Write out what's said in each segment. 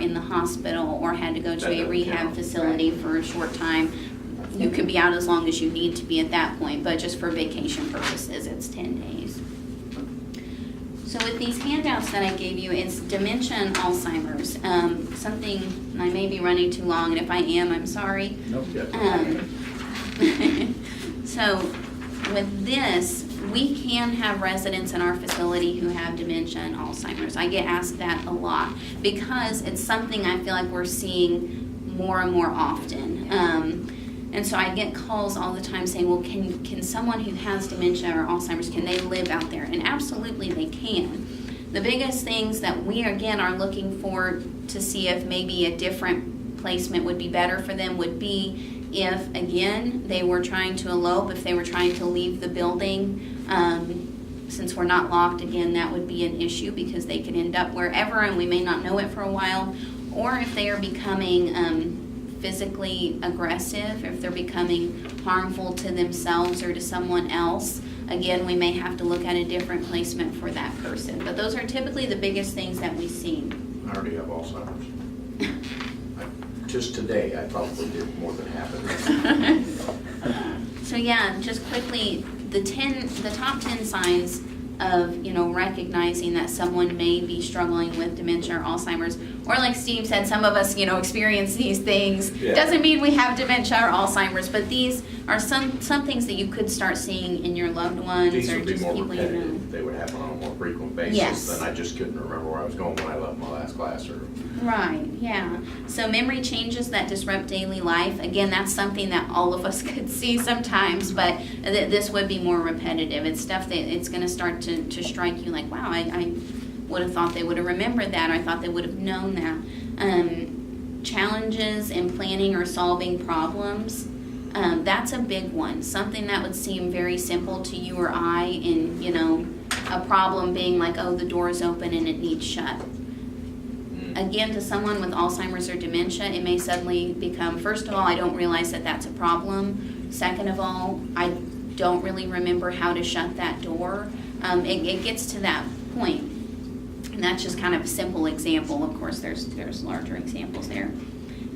in the hospital or had to go to a rehab facility for a short time. You can be out as long as you need to be at that point, but just for vacation purposes, it's 10 days. So with these handouts that I gave you, it's dementia and Alzheimer's. Something, and I may be running too long, and if I am, I'm sorry. Nope. So with this, we can have residents in our facility who have dementia and Alzheimer's. I get asked that a lot because it's something I feel like we're seeing more and more often. And so I get calls all the time saying, well, can someone who has dementia or Alzheimer's, can they live out there? And absolutely they can. The biggest things that we, again, are looking for to see if maybe a different placement would be better for them would be if, again, they were trying to elope, if they were trying to leave the building. Since we're not locked, again, that would be an issue because they could end up wherever and we may not know it for a while. Or if they are becoming physically aggressive, if they're becoming harmful to themselves or to someone else, again, we may have to look at a different placement for that person. But those are typically the biggest things that we see. I already have Alzheimer's. Just today, I probably did more than half of it. So yeah, just quickly, the top 10 signs of, recognizing that someone may be struggling with dementia or Alzheimer's, or like Steve said, some of us, experience these things. Yeah. Doesn't mean we have dementia or Alzheimer's, but these are some things that you could start seeing in your loved ones. These or would be just more people repetitive. They would happen on a more frequent basis. Yes. Than I just couldn't remember where I was going when I left my last class. Right, yeah. So memory changes that disrupt daily life. Again, that's something that all of us could see sometimes, but this would be more repetitive. It's stuff that it's going to start to strike you like, wow, I would have thought they would have remembered that, or I thought they would have known that. Challenges in planning or solving problems. That's a big one. Something that would seem very simple to you or I, in a problem being like, oh, the door is open and it needs shut. Again, to someone with Alzheimer's or dementia, it may suddenly become, first of all, I don't realize that that's a problem. Second of all, I don't really remember how to shut that door. It gets to that point. And that's just kind of a simple example. Of course, there's larger examples there.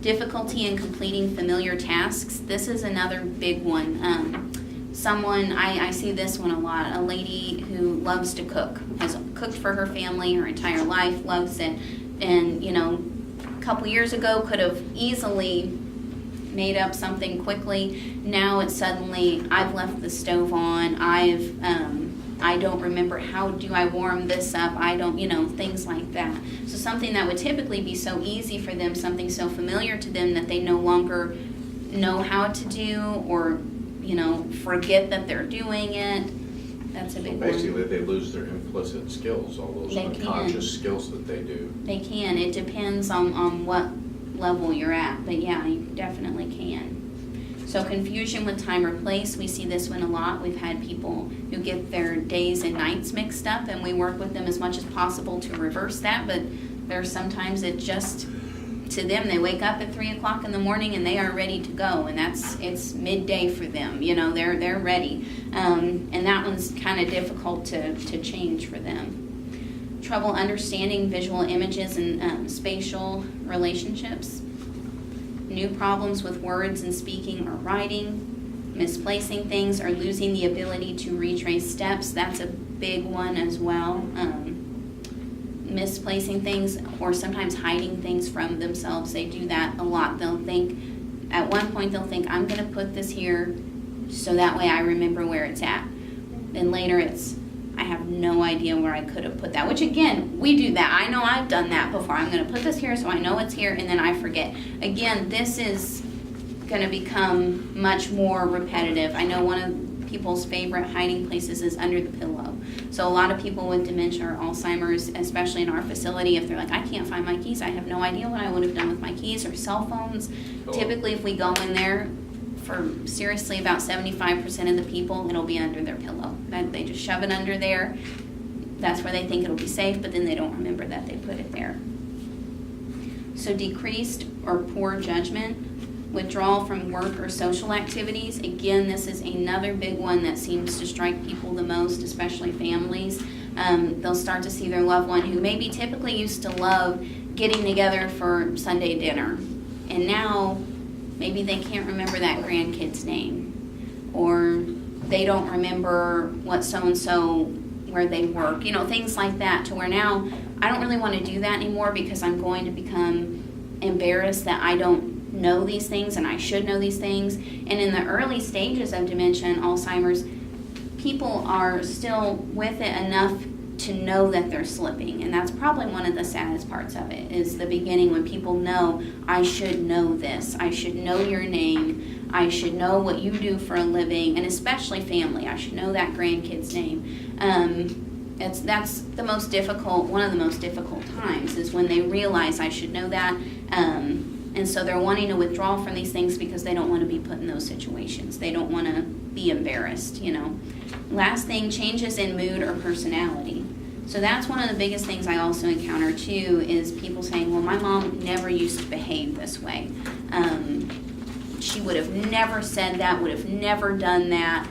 Difficulty in completing familiar tasks. This is another big one. I see this one a lot. A lady who loves to cook, has cooked for her family her entire life, loves it. And, a couple years ago could have easily made up something quickly. Now it's suddenly, I've left the stove on. I don't remember, how do I warm this up? I don't, things like that. So something that would typically be so easy for them, something so familiar to them that they no longer know how to do, or, forget that they're doing it. That's a big one. Basically, they lose their implicit skills, all those unconscious skills that they do. They can. It depends on what level you're at, but yeah, you definitely can. So confusion with time or place, we see this one a lot. We've had people who get their days and nights mixed up, and we work with them as much as possible to reverse that, but there's sometimes it just, to them, they wake up at 3 o'clock in the morning and they are ready to go, and it's midday for them. They're ready, and that one's kind of difficult to change for them. Trouble understanding visual images and spatial relationships. New problems with words and speaking or writing. Misplacing things or losing the ability to retrace steps. That's a big one as well. Misplacing things, or sometimes hiding things from themselves. They do that a lot. They'll think, at one point they'll think, I'm going to put this here so that way I remember where it's at. Then later it's, I have no idea where I could have put that, which again, we do that. I know I've done that before. I'm going to put this here so I know it's here, and then I forget. Again, this is going to become much more repetitive. I know one of people's favorite hiding places is under the pillow. So a lot of people with dementia or Alzheimer's, especially in our facility, if they're like, I can't find my keys, I have no idea what I would have done with my keys, or cell phones. Typically, if we go in there, for seriously about 75% of the people, it'll be under their pillow. They just shove it under there. That's where they think it'll be safe, but then they don't remember that they put it there. So decreased or poor judgment. Withdrawal from work or social activities. Again, this is another big one that seems to strike people the most, especially families. They'll start to see their loved one who maybe typically used to love getting together for Sunday dinner. And now maybe they can't remember that grandkid's name, or they don't remember what so-and-so, where they work, things like that, to where now I don't really want to do that anymore because I'm going to become embarrassed that I don't know these things and I should know these things. And in the early stages of dementia and Alzheimer's, people are still with it enough to know that they're slipping, and that's probably one of the saddest parts of it, is the beginning, when people know, I should know this, I should know your name, I should know what you do for a living, and especially family, I should know that grandkid's name. That's the most difficult, one of the most difficult times, is when they realize I should know that, and so they're wanting to withdraw from these things because they don't want to be put in those situations. They don't want to be embarrassed, Last thing, changes in mood or personality. So that's one of the biggest things I also encounter too, is people saying, well, my mom never used to behave this way. She would have never said that, would have never done that.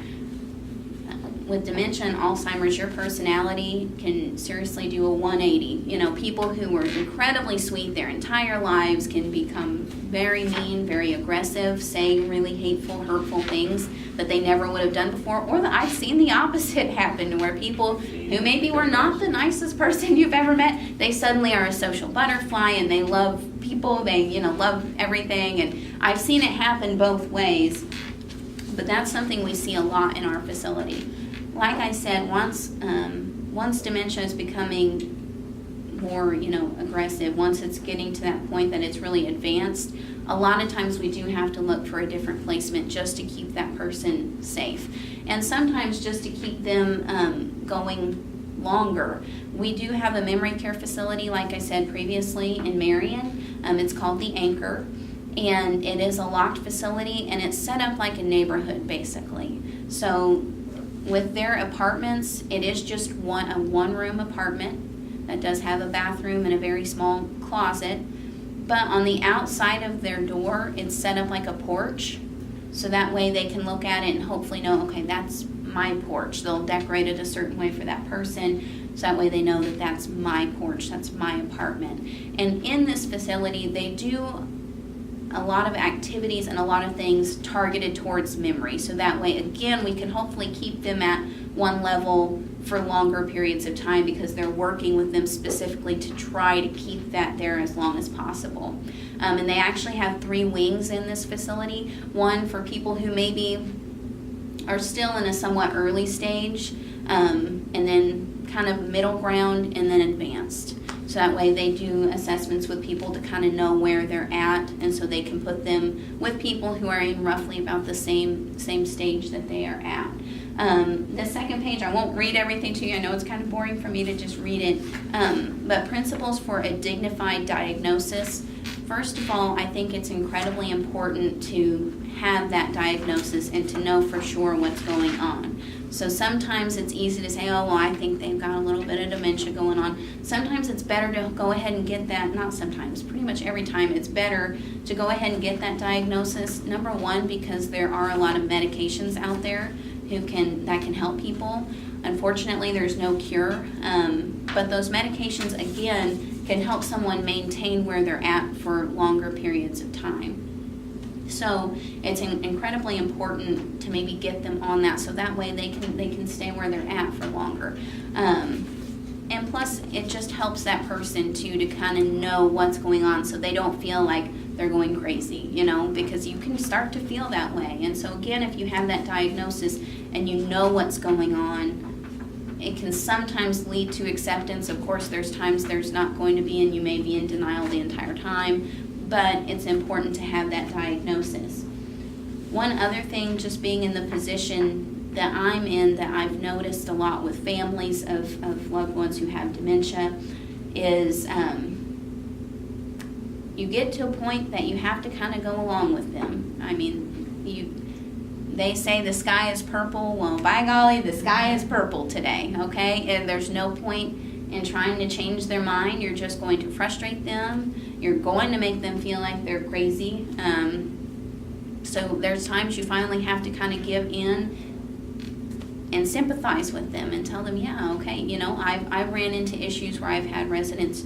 With dementia and Alzheimer's, your personality can seriously do a 180. People who were incredibly sweet their entire lives can become very mean, very aggressive, say really hateful, hurtful things that they never would have done before. Or I've seen the opposite happen, to where people who maybe were not the nicest person you've ever met, they suddenly are a social butterfly and they love people, they love everything. And I've seen it happen both ways, but that's something we see a lot in our facility. Like I said, once dementia is becoming more, aggressive, once it's getting to that point that it's really advanced, a lot of times we do have to look for a different placement just to keep that person safe. And sometimes just to keep them going longer. We do have a memory care facility, like I said previously, in Marion. It's called the Anchor, and it is a locked facility, and it's set up like a neighborhood, basically. So with their apartments, it is just a one-room apartment that does have a bathroom and a very small closet. But on the outside of their door, it's set up like a porch. So that way they can look at it and hopefully know, okay, that's my porch. They'll decorate it a certain way for that person. So that way they know that that's my porch, that's my apartment. And in this facility, they do a lot of activities and a lot of things targeted towards memory. So that way, again, we can hopefully keep them at one level for longer periods of time, because they're working with them specifically to try to keep that there as long as possible. And they actually have 3 wings in this facility. One for people who maybe are still in a somewhat early stage, and then kind of middle ground, and then advanced. So that way they do assessments with people to kind of know where they're at, and so they can put them with people who are in roughly about the same stage that they are at. The second page, I won't read everything to you. I know it's kind of boring for me to just read it. But principles for a dignified diagnosis. First of all, I think it's incredibly important to have that diagnosis and to know for sure what's going on. So sometimes it's easy to say, oh, well, I think they've got a little bit of dementia going on. Sometimes it's better to go ahead and get that, not sometimes, pretty much every time, it's better to go ahead and get that diagnosis. Number one, because there are a lot of medications out there that can help people. Unfortunately, there's no cure, but those medications, again, can help someone maintain where they're at for longer periods of time. So it's incredibly important to maybe get them on that, so that way they can stay where they're at for longer. And plus, it just helps that person too to kind of know what's going on, so they don't feel like they're going crazy, because you can start to feel that way. And so again, if you have that diagnosis and you know what's going on, it can sometimes lead to acceptance. Of course, there's times there's not going to be, and you may be in denial the entire time, but it's important to have that diagnosis. One other thing, just being in the position that I'm in, that I've noticed a lot with families of loved ones who have dementia, is you get to a point that you have to kind of go along with them. I mean, they say the sky is purple. Well, by golly, the sky is purple today, okay? And there's no point in trying to change their mind. You're just going to frustrate them. You're going to make them feel like they're crazy. So there's times you finally have to kind of give in and sympathize with them and tell them, yeah, okay, I've ran into issues where I've had residents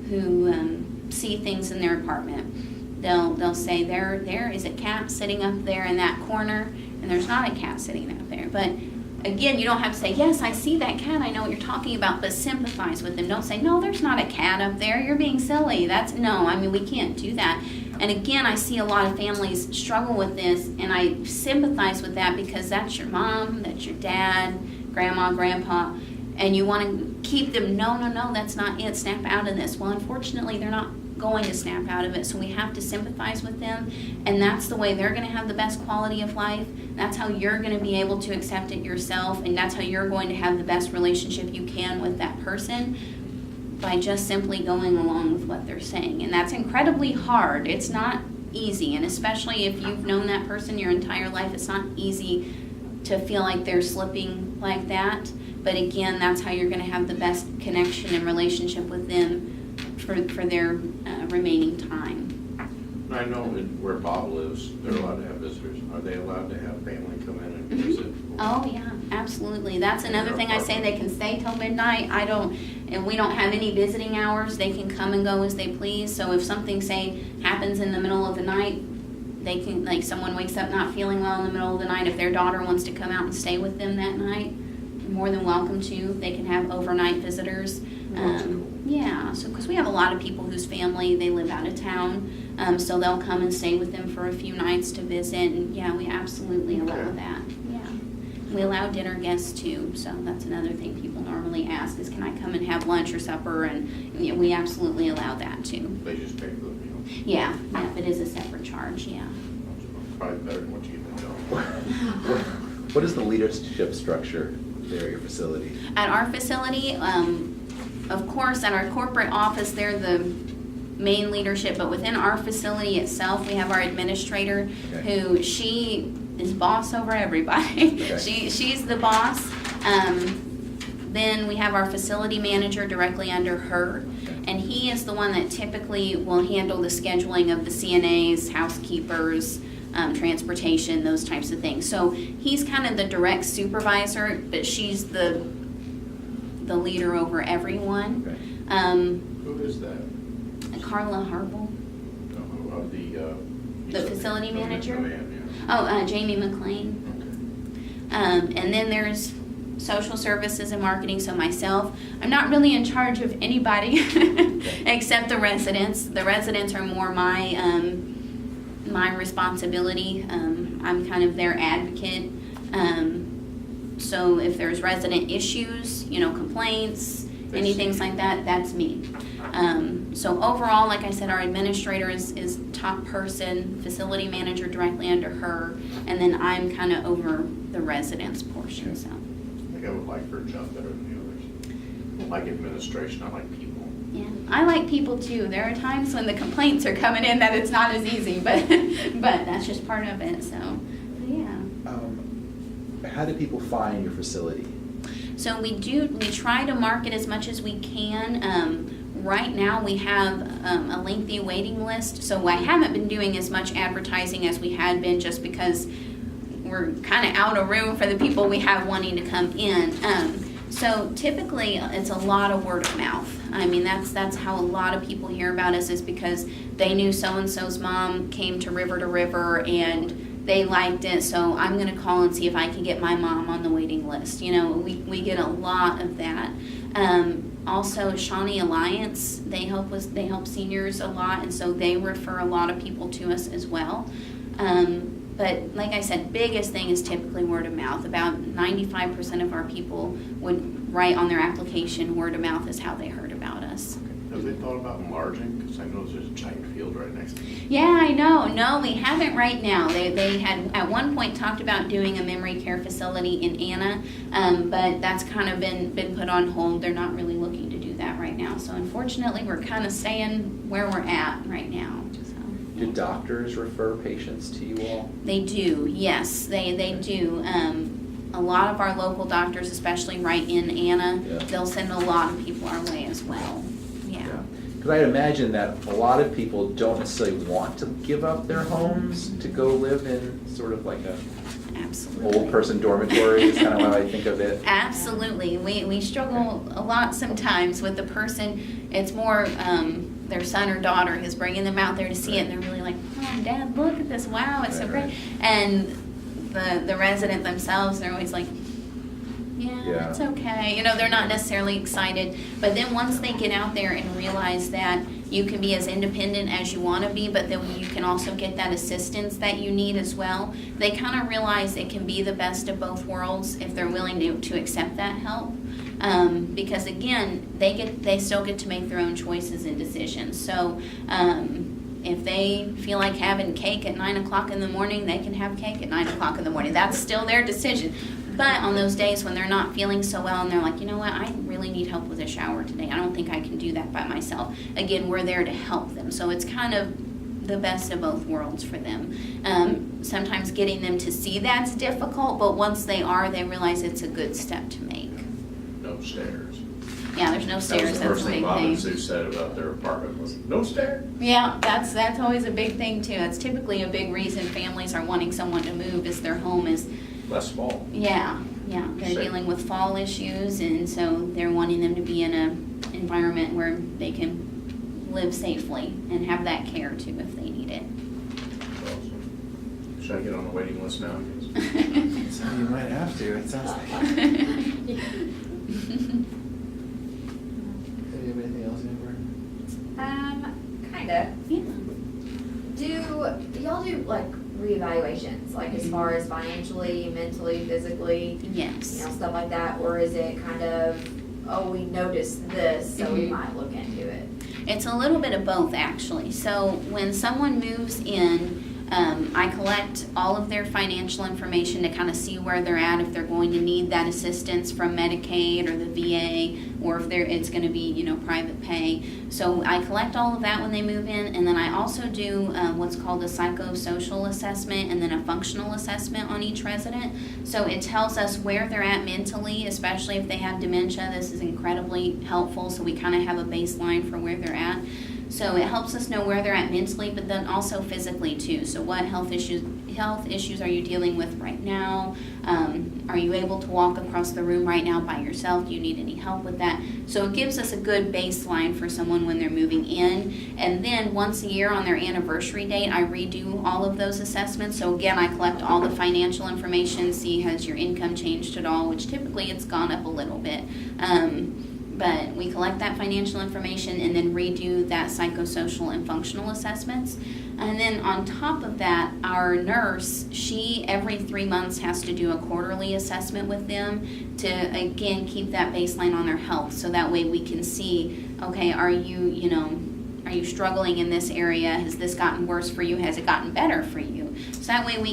who see things in their apartment. They'll say there is a cat sitting up there in that corner, and there's not a cat sitting up there. But again, you don't have to say, yes, I see that cat, I know what you're talking about, but sympathize with them. Don't say, no, there's not a cat up there, you're being silly. We can't do that. And again, I see a lot of families struggle with this, and I sympathize with that because that's your mom, that's your dad, grandma, grandpa, and you want to keep them, no, that's not it, snap out of this. Well, unfortunately, they're not going to snap out of it, so we have to sympathize with them, and that's the way they're going to have the best quality of life. That's how you're going to be able to accept it yourself, and that's how you're going to have the best relationship you can with that person, by just simply going along with what they're saying. And that's incredibly hard. It's not easy, and especially if you've known that person your entire life, it's not easy to feel like they're slipping like that. But again, that's how you're going to have the best connection and relationship with them for their remaining time. I know where Bob lives, they're allowed to have visitors. Are they allowed to have family come in and visit? Oh yeah, absolutely. That's another thing I say. They can stay till midnight. And we don't have any visiting hours. They can come and go as they please. So if something, say, happens in the middle of the night, they can, like someone wakes up not feeling well in the middle of the night, if their daughter wants to come out and stay with them that night, more than welcome to. They can have overnight visitors. That's cool. Yeah, so because we have a lot of people whose family, they live out of town, so they'll come and stay with them for a few nights to visit, and yeah, we absolutely allow that. Yeah, we allow dinner guests too, so that's another thing people normally ask is, can I come and have lunch or supper? And yeah, we absolutely allow that too. They just pay for the meal. Yeah, it is a separate charge. Yeah. Probably better than what you get in the job. What is the leadership structure there at your facility? At our facility, of course, at our corporate office, they're the main leadership, but within our facility itself, we have our administrator, who she is boss over everybody. Okay. She's the boss. Then we have our facility manager directly under her, and he is the one that typically will handle the scheduling of the CNAs, housekeepers, transportation, those types of things. So he's kind of the direct supervisor, but she's the leader over everyone. Okay. Who is that? Carla Harble, Of the facility manager. Yeah. Jamie McLean. Okay. And then there's social services and marketing, so myself. I'm not really in charge of anybody except the residents. The residents are more my responsibility. I'm kind of their advocate. So if there's resident issues, complaints, anything like that, that's me. So overall, like I said, our administrator is top person, facility manager directly under her, and then I'm kind of over the residents portion. So I think I would like her job better than the others. I like administration, I like people. yeah, I like people too. There are times when the complaints are coming in that it's not as easy, but that's just part of it. So yeah. How do people find your facility? So we try to market as much as we can. Right now we have a lengthy waiting list, so I haven't been doing as much advertising as we had been, just because we're kind of out of room for the people we have wanting to come in. So typically it's a lot of word of mouth. I mean, that's how a lot of people hear about us, is because they knew so-and-so's mom came to River and they liked it, so I'm going to call and see if I can get my mom on the waiting list. We get a lot of that. Also, Shawnee Alliance, they help seniors a lot, and so they refer a lot of people to us as well. But like I said, biggest thing is typically word of mouth. About 95% of our people would write on their application, word of mouth is how they heard about us. Have they thought about enlarging? Because I know there's a giant field right next to me. Yeah, I know. No, we haven't right now. They had at one point talked about doing a memory care facility in Anna, but that's kind of been put on hold. They're not really looking to do that right now. So unfortunately, we're kind of staying where we're at right now. So, Do doctors refer patients to you all? They do, yes, they do. A lot of our local doctors, especially right in Anna, they'll send a lot of people our way as well. Yeah. Because I'd imagine that a lot of people don't necessarily want to give up their homes to go live in sort of like a Absolutely. Old person dormitory is kind of how I think of it. Absolutely. We struggle a lot sometimes with the person. It's more their son or daughter is bringing them out there to see it, and they're really like, Mom, Dad, look at this, wow, it's so great. And the resident themselves, they're always like, yeah, it's okay. You know, they're not necessarily excited. But then once they get out there and realize that you can be as independent as you want to be, but then you can also get that assistance that you need as well, they kind of realize it can be the best of both worlds if they're willing to accept that help. Because again, they still get to make their own choices and decisions. So if they feel like having cake at 9 o'clock in the morning, they can have cake at 9 o'clock in the morning. That's still their decision. But on those days when they're not feeling so well and they're like, you know what, I really need help with a shower today. I don't think I can do that by myself. Again, we're there to help them. So it's kind of the best of both worlds for them. Sometimes getting them to see that's difficult, but once they are, they realize it's a good step to make. No stairs. Yeah, there's no That stairs. was the That's first a thing big Bob and thing. Sue said about their apartment was, no stairs. Yeah, that's always a big thing too. It's typically a big reason families are wanting someone to move is their home is, Less fall. yeah, they're Safe. dealing with fall issues, and so they're wanting them to be in a environment where they can live safely and have that care too if they need it. Awesome. Should I get on the waiting list now? I guess? So you might have to, it sounds like. Do you have anything else, Amber? Kinda. Yeah. Do y'all do like reevaluations, like as far as financially, mentally, physically, Yes. stuff like that? Or is it kind of, oh, we noticed this, so we might look into it? It's a little bit of both, actually. So when someone moves in, I collect all of their financial information to kind of see where they're at, if they're going to need that assistance from Medicaid or the VA, or if it's going to be, private pay. So I collect all of that when they move in, and then I also do what's called a psychosocial assessment and then a functional assessment on each resident. So it tells us where they're at mentally, especially if they have dementia. This is incredibly helpful, so we kind of have a baseline for where they're at. So it helps us know where they're at mentally, but then also physically too. So what health issues are you dealing with right now? Are you able to walk across the room right now by yourself? Do you need any help with that? So it gives us a good baseline for someone when they're moving in. And then once a year on their anniversary date, I redo all of those assessments. So again, I collect all the financial information, see has your income changed at all, which typically it's gone up a little bit. But we collect that financial information and then redo that psychosocial and functional assessments. And then on top of that, our nurse, she every 3 months has to do a quarterly assessment with them to, again, keep that baseline on their health. So that way we can see, okay, are you struggling in this area? Has this gotten worse for you? Has it gotten better for you? So that way we